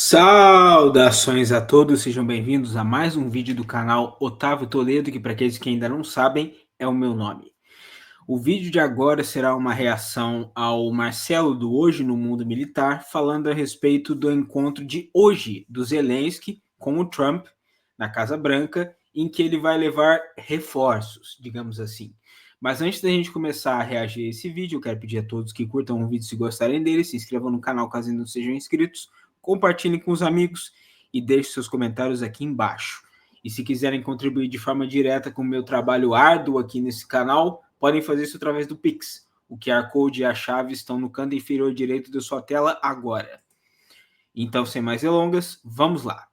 Saudações a todos, sejam bem-vindos a mais um vídeo do canal Otávio Toledo, que para aqueles que ainda não sabem, é o meu nome. O vídeo de agora será uma reação ao Marcelo do Hoje no Mundo Militar, falando a respeito do encontro de hoje do Zelensky com o Trump na Casa Branca, em que ele vai levar reforços, digamos assim. Mas antes da gente começar a reagir a esse vídeo, eu quero pedir a todos que curtam o vídeo se gostarem dele, se inscrevam no canal caso ainda não sejam inscritos, compartilhem com os amigos e deixem seus comentários aqui embaixo. E se quiserem contribuir de forma direta com o meu trabalho árduo aqui nesse canal, podem fazer isso através do Pix. O QR Code e a chave estão no canto inferior direito da sua tela agora. Então, sem mais delongas, vamos lá.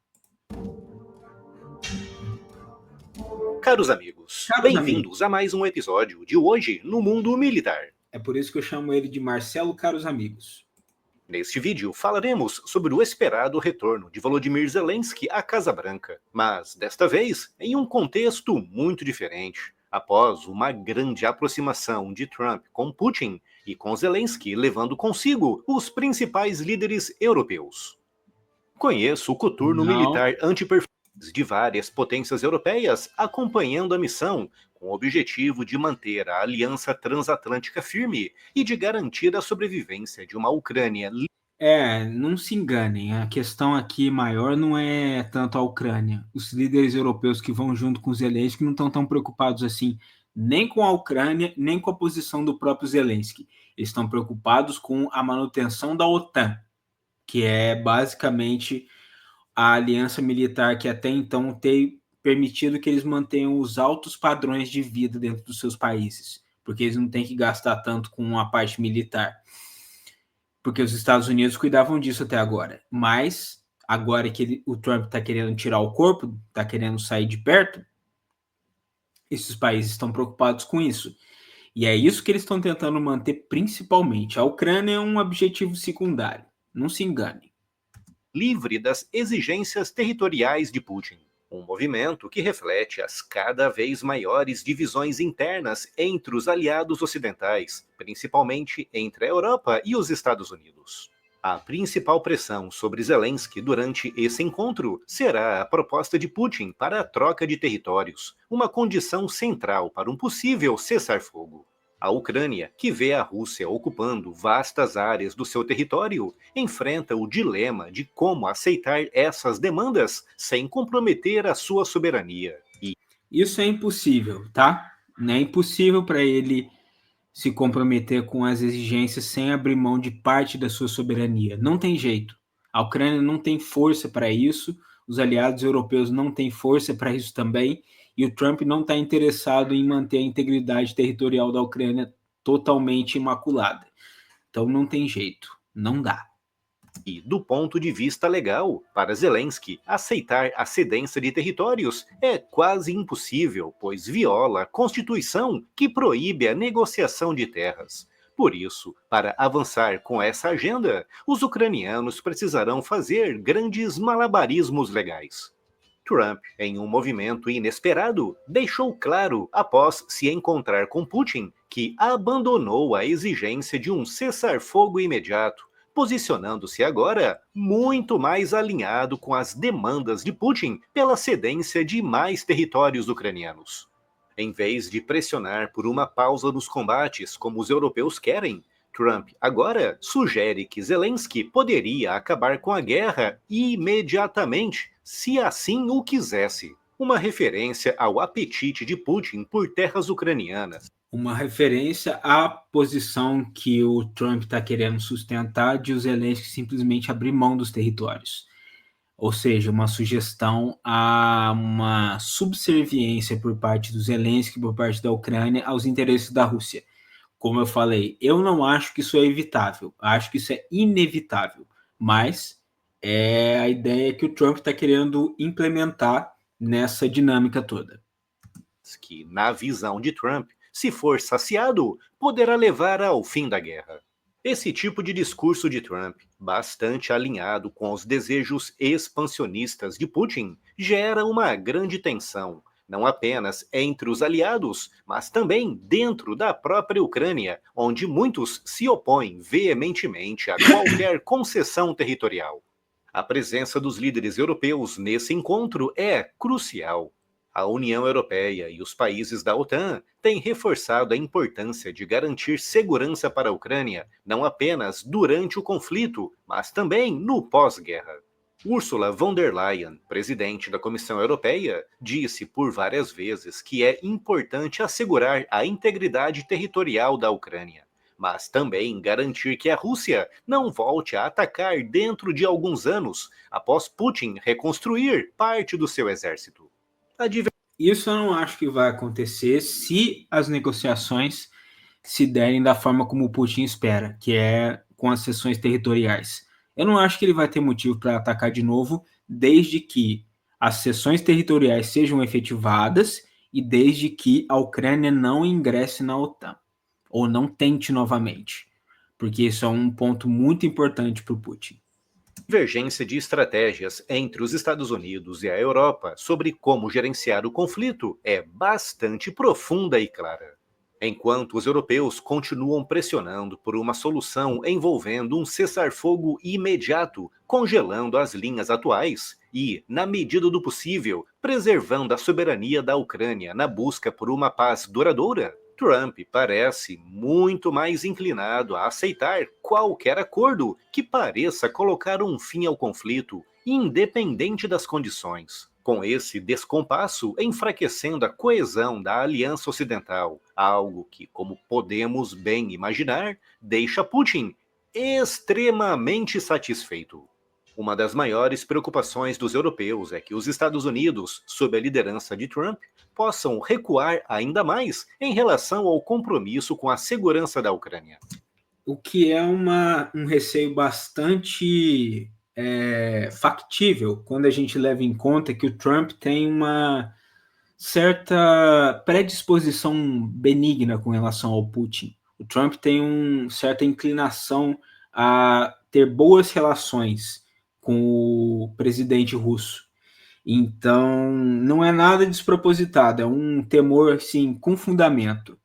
Caros amigos, bem-vindos a mais um episódio de Hoje no Mundo Militar. É por isso que eu chamo ele de Marcelo Caros Amigos. Neste vídeo falaremos sobre o esperado retorno de Volodymyr Zelensky à Casa Branca, mas desta vez em um contexto muito diferente, após uma grande aproximação de Trump com Putin e com Zelensky levando consigo os principais líderes europeus. Conheço o coturno militar anti-performance de várias potências europeias acompanhando a missão, com o objetivo de manter a aliança transatlântica firme e de garantir a sobrevivência de uma Ucrânia livre. Não se enganem, a questão aqui maior não é tanto a Ucrânia. Os líderes europeus que vão junto com Zelensky não estão tão preocupados assim, nem com a Ucrânia, nem com a posição do próprio Zelensky. Eles estão preocupados com a manutenção da OTAN, que é basicamente a aliança militar que até então tem permitido que eles mantenham os altos padrões de vida dentro dos seus países, porque eles não têm que gastar tanto com a parte militar. Porque os Estados Unidos cuidavam disso até agora. Mas, agora que o Trump está querendo tirar o corpo, está querendo sair de perto, esses países estão preocupados com isso. E é isso que eles estão tentando manter principalmente. A Ucrânia é um objetivo secundário. Não se engane. Livre das exigências territoriais de Putin. Um movimento que reflete as cada vez maiores divisões internas entre os aliados ocidentais, principalmente entre a Europa e os Estados Unidos. A principal pressão sobre Zelensky durante esse encontro será a proposta de Putin para a troca de territórios, uma condição central para um possível cessar-fogo. A Ucrânia, que vê a Rússia ocupando vastas áreas do seu território, enfrenta o dilema de como aceitar essas demandas sem comprometer a sua soberania. Isso é impossível, tá? Não é impossível para ele se comprometer com as exigências sem abrir mão de parte da sua soberania. Não tem jeito. A Ucrânia não tem força para isso, os aliados europeus não têm força para isso também, e o Trump não está interessado em manter a integridade territorial da Ucrânia totalmente imaculada. Então não tem jeito, não dá. E, do ponto de vista legal, para Zelensky, aceitar a cedência de territórios é quase impossível, pois viola a Constituição que proíbe a negociação de terras. Por isso, para avançar com essa agenda, os ucranianos precisarão fazer grandes malabarismos legais. Trump, em um movimento inesperado, deixou claro, após se encontrar com Putin, que abandonou a exigência de um cessar-fogo imediato, posicionando-se agora muito mais alinhado com as demandas de Putin pela cedência de mais territórios ucranianos. Em vez de pressionar por uma pausa nos combates como os europeus querem, Trump agora sugere que Zelensky poderia acabar com a guerra imediatamente, se assim o quisesse. Uma referência ao apetite de Putin por terras ucranianas. Uma referência à posição que o Trump está querendo sustentar de o Zelensky simplesmente abrir mão dos territórios. Ou seja, uma sugestão a uma subserviência por parte do Zelensky, por parte da Ucrânia, aos interesses da Rússia. Como eu falei, eu não acho que isso é evitável, acho que isso é inevitável, mas é a ideia que o Trump está querendo implementar nessa dinâmica toda. Que, na visão de Trump, se for saciado, poderá levar ao fim da guerra. Esse tipo de discurso de Trump, bastante alinhado com os desejos expansionistas de Putin, gera uma grande tensão, não apenas entre os aliados, mas também dentro da própria Ucrânia, onde muitos se opõem veementemente a qualquer concessão territorial. A presença dos líderes europeus nesse encontro é crucial. A União Europeia e os países da OTAN têm reforçado a importância de garantir segurança para a Ucrânia, não apenas durante o conflito, mas também no pós-guerra. Ursula von der Leyen, presidente da Comissão Europeia, disse por várias vezes que é importante assegurar a integridade territorial da Ucrânia, mas também garantir que a Rússia não volte a atacar dentro de alguns anos, após Putin reconstruir parte do seu exército. Isso eu não acho que vai acontecer se as negociações se derem da forma como o Putin espera, que é com as cessões territoriais. Eu não acho que ele vai ter motivo para atacar de novo, desde que as cessões territoriais sejam efetivadas e desde que a Ucrânia não ingresse na OTAN, ou não tente novamente, porque isso é um ponto muito importante para o Putin. Divergência de estratégias entre os Estados Unidos e a Europa sobre como gerenciar o conflito é bastante profunda e clara. Enquanto os europeus continuam pressionando por uma solução envolvendo um cessar-fogo imediato, congelando as linhas atuais e, na medida do possível, preservando a soberania da Ucrânia na busca por uma paz duradoura, Trump parece muito mais inclinado a aceitar qualquer acordo que pareça colocar um fim ao conflito, independente das condições. Com esse descompasso enfraquecendo a coesão da Aliança Ocidental, algo que, como podemos bem imaginar, deixa Putin extremamente satisfeito. Uma das maiores preocupações dos europeus é que os Estados Unidos, sob a liderança de Trump, possam recuar ainda mais em relação ao compromisso com a segurança da Ucrânia. O que é um receio bastante factível quando a gente leva em conta que o Trump tem uma certa predisposição benigna com relação ao Putin. O Trump tem uma certa inclinação a ter boas relações com o presidente russo. Então, não é nada despropositado, é um temor, sim, com fundamento.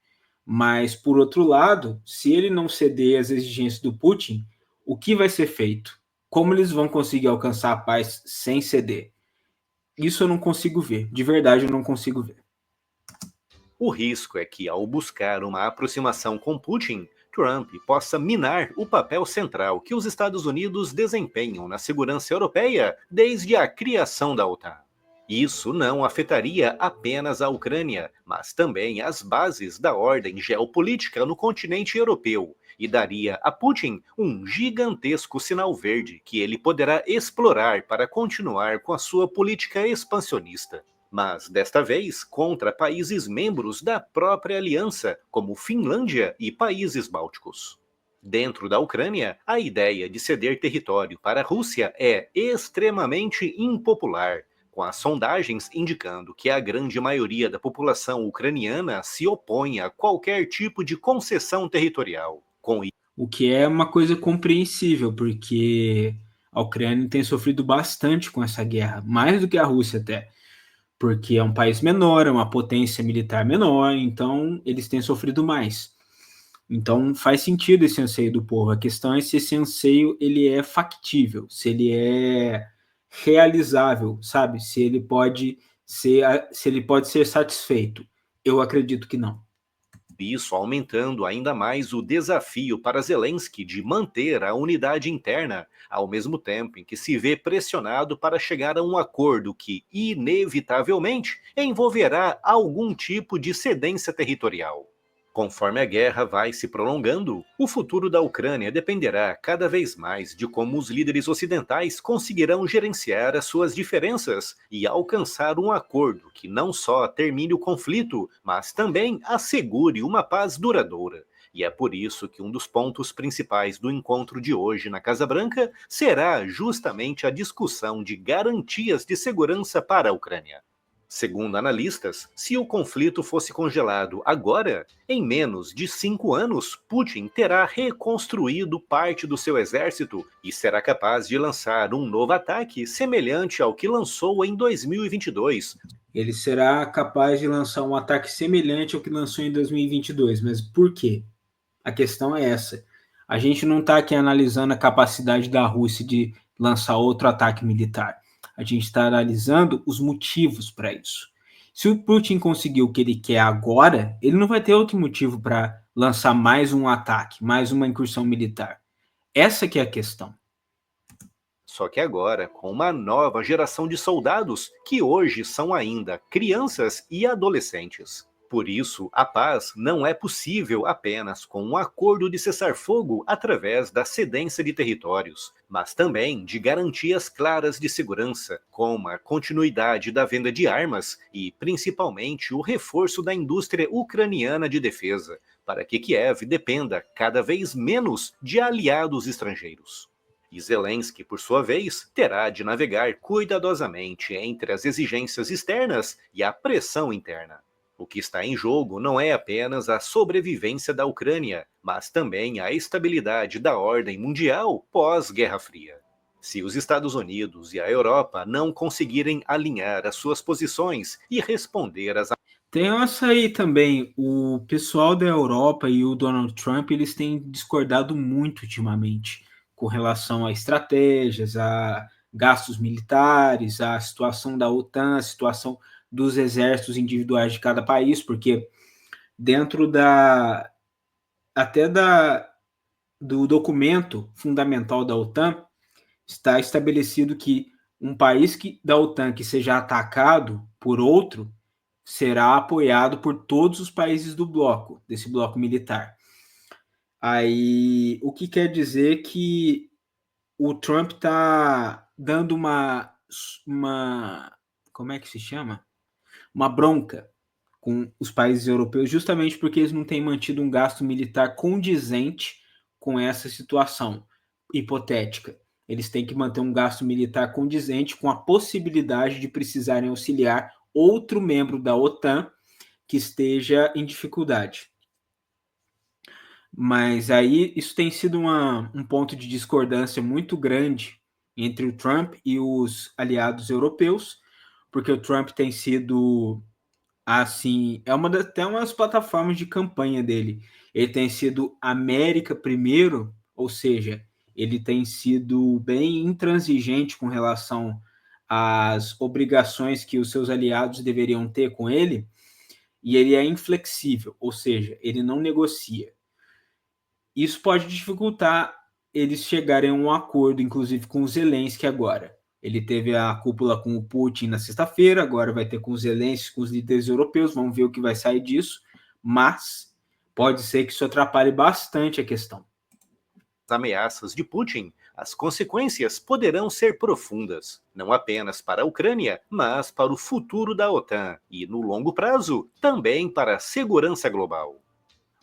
Mas, por outro lado, se ele não ceder às exigências do Putin, o que vai ser feito? Como eles vão conseguir alcançar a paz sem ceder? Isso eu não consigo ver. De verdade, eu não consigo ver. O risco é que, ao buscar uma aproximação com Putin, Trump possa minar o papel central que os Estados Unidos desempenham na segurança europeia desde a criação da OTAN. Isso não afetaria apenas a Ucrânia, mas também as bases da ordem geopolítica no continente europeu e daria a Putin um gigantesco sinal verde que ele poderá explorar para continuar com a sua política expansionista. Mas, desta vez, contra países membros da própria aliança, como Finlândia e países bálticos. Dentro da Ucrânia, a ideia de ceder território para a Rússia é extremamente impopular, com as sondagens indicando que a grande maioria da população ucraniana se opõe a qualquer tipo de concessão territorial. O que é uma coisa compreensível, porque a Ucrânia tem sofrido bastante com essa guerra, mais do que a Rússia até, porque é um país menor, é uma potência militar menor, então eles têm sofrido mais. Então faz sentido esse anseio do povo. A questão é se esse anseio ele é factível, se ele é realizável, sabe? Se ele pode ser satisfeito. Eu acredito que não. Isso aumentando ainda mais o desafio para Zelensky de manter a unidade interna, ao mesmo tempo em que se vê pressionado para chegar a um acordo que, inevitavelmente, envolverá algum tipo de cedência territorial. Conforme a guerra vai se prolongando, o futuro da Ucrânia dependerá cada vez mais de como os líderes ocidentais conseguirão gerenciar as suas diferenças e alcançar um acordo que não só termine o conflito, mas também assegure uma paz duradoura. E é por isso que um dos pontos principais do encontro de hoje na Casa Branca será justamente a discussão de garantias de segurança para a Ucrânia. Segundo analistas, se o conflito fosse congelado agora, em menos de 5 anos, Putin terá reconstruído parte do seu exército e será capaz de lançar um novo ataque semelhante ao que lançou em 2022. Ele será capaz de lançar um ataque semelhante ao que lançou em 2022, mas por quê? A questão é essa. A gente não está aqui analisando a capacidade da Rússia de lançar outro ataque militar. A gente está analisando os motivos para isso. Se o Putin conseguir o que ele quer agora, ele não vai ter outro motivo para lançar mais um ataque, mais uma incursão militar. Essa que é a questão. Só que agora, com uma nova geração de soldados que hoje são ainda crianças e adolescentes. Por isso, a paz não é possível apenas com um acordo de cessar-fogo através da cedência de territórios, mas também de garantias claras de segurança, como a continuidade da venda de armas e, principalmente, o reforço da indústria ucraniana de defesa, para que Kiev dependa cada vez menos de aliados estrangeiros. E Zelensky, por sua vez, terá de navegar cuidadosamente entre as exigências externas e a pressão interna. O que está em jogo não é apenas a sobrevivência da Ucrânia, mas também a estabilidade da ordem mundial pós-Guerra Fria. Se os Estados Unidos e a Europa não conseguirem alinhar as suas posições e responder às... Tem essa aí também, o pessoal da Europa e o Donald Trump, eles têm discordado muito ultimamente com relação a estratégias, a gastos militares, a situação da OTAN, a situação dos exércitos individuais de cada país, porque dentro do documento fundamental da OTAN está estabelecido que um país da OTAN que seja atacado por outro será apoiado por todos os países do bloco, desse bloco militar. Aí, o que quer dizer que o Trump está dando uma, como é que se chama? Uma bronca com os países europeus, justamente porque eles não têm mantido um gasto militar condizente com essa situação hipotética. Eles têm que manter um gasto militar condizente com a possibilidade de precisarem auxiliar outro membro da OTAN que esteja em dificuldade. Mas aí isso tem sido um ponto de discordância muito grande entre o Trump e os aliados europeus, porque o Trump tem sido, assim, até umas plataformas de campanha dele. Ele tem sido América primeiro, ou seja, ele tem sido bem intransigente com relação às obrigações que os seus aliados deveriam ter com ele, e ele é inflexível, ou seja, ele não negocia. Isso pode dificultar eles chegarem a um acordo, inclusive com o Zelensky agora. Ele teve a cúpula com o Putin na sexta-feira, agora vai ter com o Zelensky, com os líderes europeus, vamos ver o que vai sair disso, mas pode ser que isso atrapalhe bastante a questão. Ameaças de Putin, as consequências poderão ser profundas, não apenas para a Ucrânia, mas para o futuro da OTAN e, no longo prazo, também para a segurança global.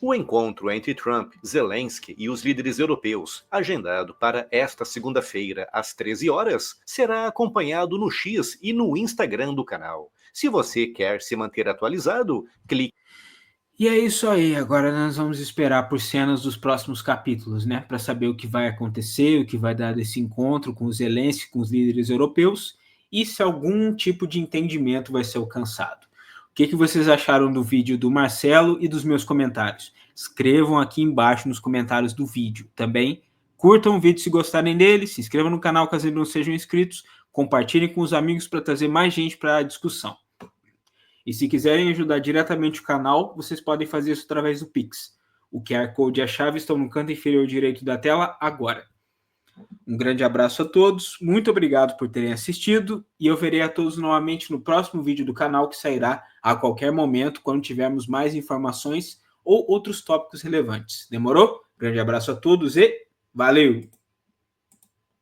O encontro entre Trump, Zelensky e os líderes europeus, agendado para esta segunda-feira às 13 horas, será acompanhado no X e no Instagram do canal. Se você quer se manter atualizado, clique. E é isso aí, agora nós vamos esperar por cenas dos próximos capítulos, né? Para saber o que vai acontecer, o que vai dar desse encontro com os Zelensky, com os líderes europeus, e se algum tipo de entendimento vai ser alcançado. O que vocês acharam do vídeo do Marcelo e dos meus comentários? Escrevam aqui embaixo nos comentários do vídeo. Também curtam o vídeo se gostarem dele, se inscrevam no canal caso ainda não sejam inscritos, compartilhem com os amigos para trazer mais gente para a discussão. E se quiserem ajudar diretamente o canal, vocês podem fazer isso através do Pix. O QR Code e a chave estão no canto inferior direito da tela agora. Um grande abraço a todos, muito obrigado por terem assistido e eu verei a todos novamente no próximo vídeo do canal que sairá a qualquer momento quando tivermos mais informações ou outros tópicos relevantes. Demorou? Grande abraço a todos e valeu!